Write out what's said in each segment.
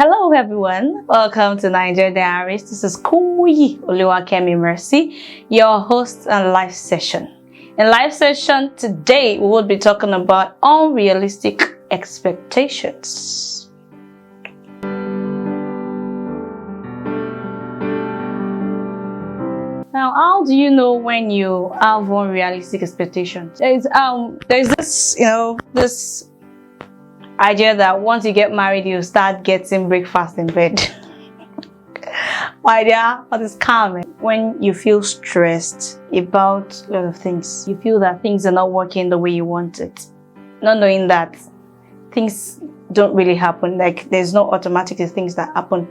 Hello everyone, welcome to Niger Diaries. This is Kumuyi Oluwakemi Mercy, your host and live session. In live session today, we will be talking about unrealistic expectations. Now, how do you know when you have unrealistic expectations? There's this, this idea that once you get married, you start getting breakfast in bed. My dear, what is calming? When you feel stressed about a lot of things, you feel that things are not working the way you want it, not knowing that things don't really happen. Like there's no automatic things that happen.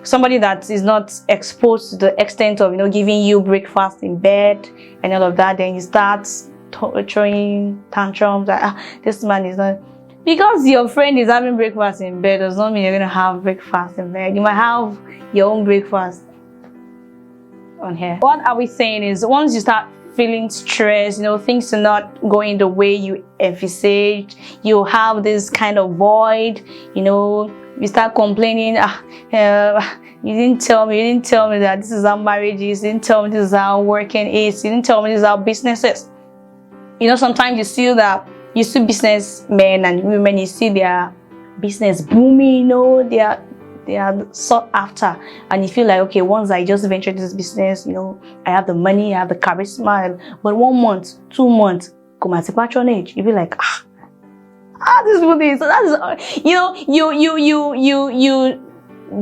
Somebody that is not exposed to the extent of giving you breakfast in bed and all of that, then you start throwing tantrums like this man is not. Because your friend is having breakfast in bed does not mean you're going to have breakfast in bed. You might have your own breakfast on here. What are we saying is once you start feeling stressed, things are not going the way you envisage, you have this kind of void, you start complaining, you didn't tell me that this is how marriage is, you didn't tell me this is how working is, you didn't tell me this is how business is. Sometimes you see that you see businessmen and women, you see their business booming, they are sought after, and you feel like, okay, once I just venture into this business, I have the money, I have the charisma, but 1 month, 2 months, come at patronage, you be like, this is this. So that is, you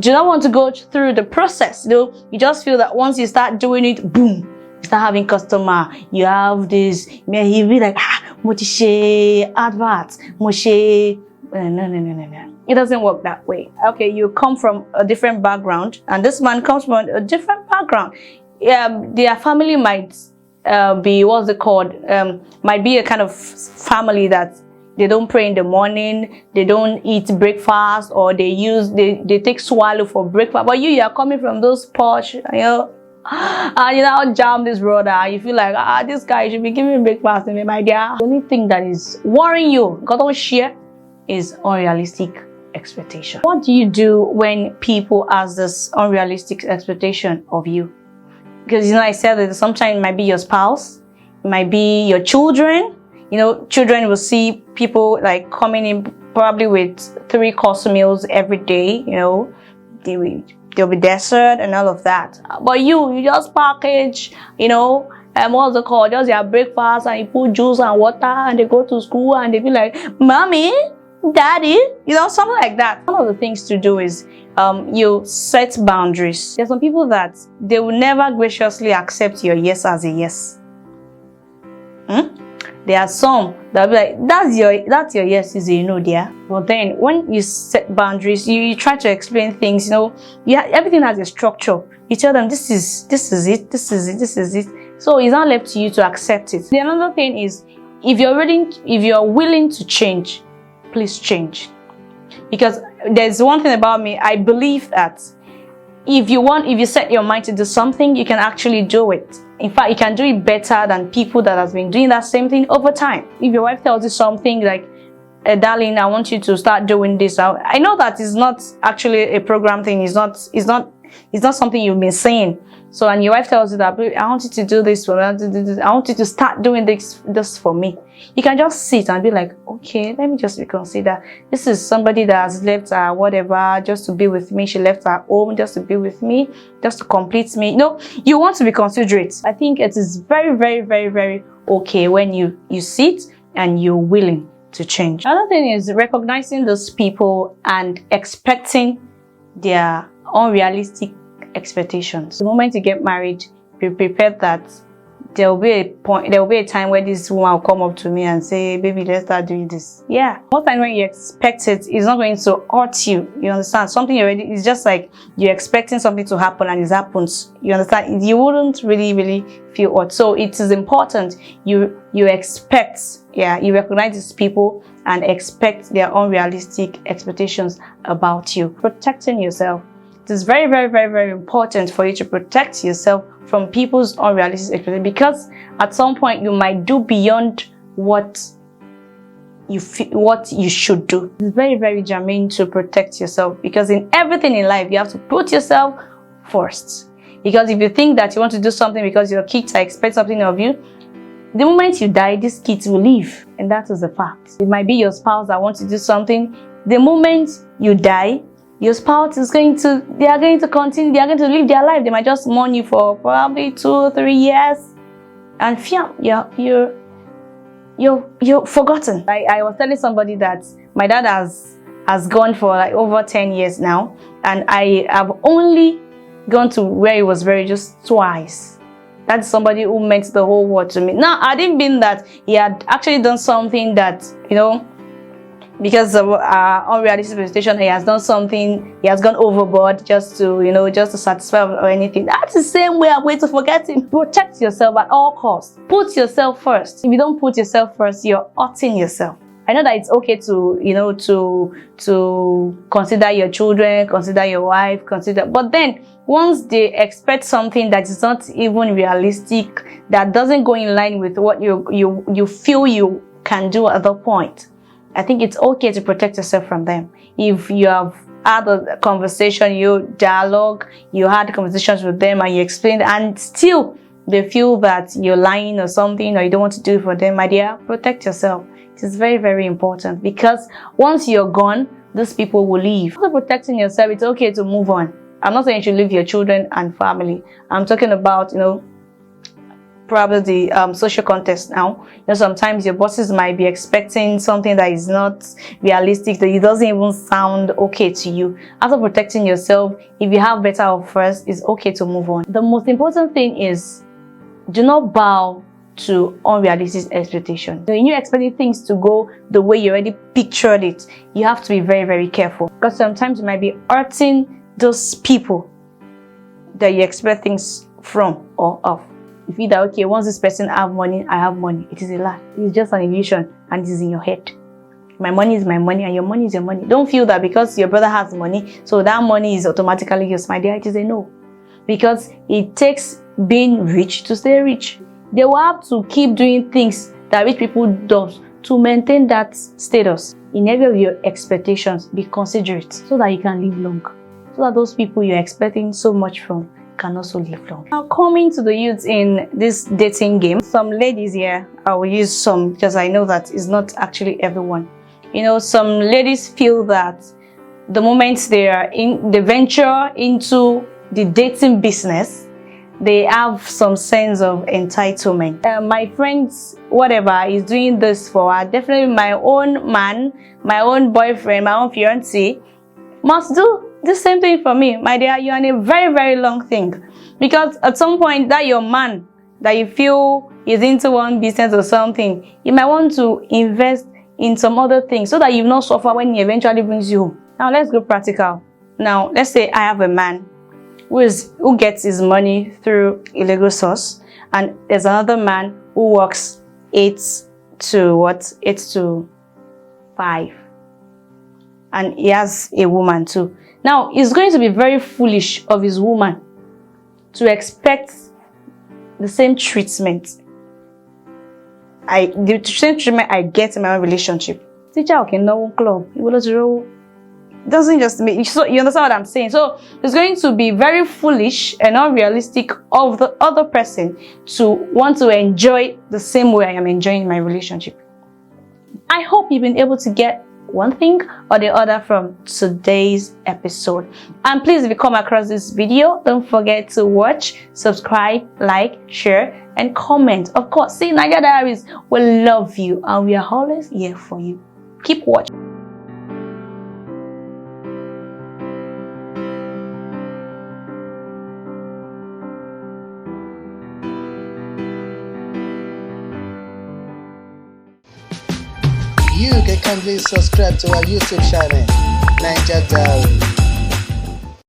do not want to go through the process. You just feel that once you start doing it, boom, you start having customer, you have this, you be like, Moshe adverts, Moshe. No. It doesn't work that way. Okay, you come from a different background, and this man comes from a different background. Their family might be, what's it called? Might be a kind of family that they don't pray in the morning, they don't eat breakfast, or they take swallow for breakfast. But you are coming from those posh, and I'll jam this brother. You feel like, this guy should be giving me breakfast, and my dear. The only thing that is worrying you, God don't share, is unrealistic expectation. What do you do when people ask this unrealistic expectation of you? Because I said that sometimes it might be your spouse, it might be your children. Children will see people like coming in probably with 3-course meals every day. There'll be dessert and all of that. But you just package, what's it called? Just your breakfast, and you put juice and water, and they go to school and they be like, Mommy, Daddy, something like that. One of the things to do is you set boundaries. There's some people that they will never graciously accept your yes as a yes. There are some that will be like, that's your yes is a no, dear. But then when you set boundaries, you try to explain things, everything has a structure. You tell them this is it. So it's not left to you to accept it. The another thing is, if you're willing to change, please change. Because there's one thing about me, I believe that if you set your mind to do something, you can actually do it. In fact, you can do it better than people that have been doing that same thing over time. If your wife tells you something like, darling, I want you to start doing this. I know that is not actually a program thing. It's not something you've been saying. So, and your wife tells you that, I want you to do this for me. I want you to start doing this for me. You can just sit and be like, okay, let me just reconsider. This is somebody that has left her whatever just to be with me. She left her home just to be with me, just to complete me. You want to be considerate. I think it is very, very, very, very okay when you sit and you're willing to change. Another thing is recognizing those people and expecting their unrealistic expectations. The moment you get married, be prepared that there will be a time where this woman will come up to me and say, baby, let's start doing this. Yeah. Most time when you expect it, it's not going to hurt you. You understand? Something it's just like you're expecting something to happen and it happens. You understand? You wouldn't really feel hurt. So it is important you expect, you recognize these people and expect their unrealistic expectations about you. Protecting yourself. It is very, very, very, very important for you to protect yourself from people's unrealistic expectations, because at some point you might do beyond what what you should do. It's very, very germane to protect yourself, because in everything in life you have to put yourself first. Because if you think that you want to do something because your kids are expecting something of you, the moment you die, these kids will leave, and that is the fact. It might be your spouse that wants to do something. The moment you die, your spouse is going to continue, they are going to live their life. They might just mourn you for probably 2 or 3 years, and you're forgotten. I was telling somebody that my dad has gone for like over 10 years now, and I have only gone to where he was buried just twice. That's somebody who meant the whole world to me. Now, I didn't mean that he had actually done something that, because of unrealistic expectation, he has done something, he has gone overboard just to satisfy or anything. That's the same way I'm going to forget him. Protect yourself at all costs. Put yourself first. If you don't put yourself first, you're hurting yourself. I know that it's okay to consider your children, consider your wife, but then once they expect something that is not even realistic, that doesn't go in line with what you feel you can do at that point, I think it's okay to protect yourself from them. If you have had a conversation, you dialogue, you had conversations with them and you explained, and still they feel that you're lying or something, or you don't want to do it for them, my dear, protect yourself. It is very, very important, because once you're gone, these people will leave. After protecting yourself, it's okay to move on. I'm not saying you should leave your children and family. I'm talking about, probably the social context now. Sometimes your bosses might be expecting something that is not realistic, that it doesn't even sound okay to you. After protecting yourself, if you have better offers, it's okay to move on. The most important thing is, do not bow to unrealistic expectations. When you're expecting things to go the way you already pictured it, you have to be very, very careful, because sometimes you might be hurting those people that you expect things from or of. You feel that, okay, once this person have money, I have money. It is a lie. It's just an illusion, and it is in your head. My money is my money, and your money is your money. Don't feel that because your brother has money, so that money is automatically yours. My dear, it is a no. Because it takes being rich to stay rich. They will have to keep doing things that rich people do to maintain that status. In every of your expectations, be considerate so that you can live long. So that those people you're expecting so much from can also live long. Now, coming to the youths in this dating game, some ladies here, I will use some because I know that it's not actually everyone. Some ladies feel that the moment they venture into the dating business, they have some sense of entitlement. My friends, whatever, is doing this for her. Definitely my own man, my own boyfriend, my own fiancé must do the same thing for me. My dear, you're in a very, very long thing. Because at some point, that your man that you feel is into one business or something, you might want to invest in some other things so that you not suffer when he eventually brings you home. Now, let's go practical. Now, let's say I have a man who gets his money through illegal source, and there's another man who works 8 to 5, and he has a woman too. Now, it's going to be very foolish of his woman to expect the same treatment I get in my own relationship. Teacher, okay, no club. Doesn't just make so you understand what I'm saying. So it's going to be very foolish and unrealistic of the other person to want to enjoy the same way I am enjoying my relationship. I hope you've been able to get one thing or the other from today's episode. And please, if you come across this video, don't forget to watch, subscribe, like, share, and comment. Of course, see, Niger Diaries will love you, and we are always here for you. Keep watching. You can kindly subscribe to our YouTube channel, Niger Diaries.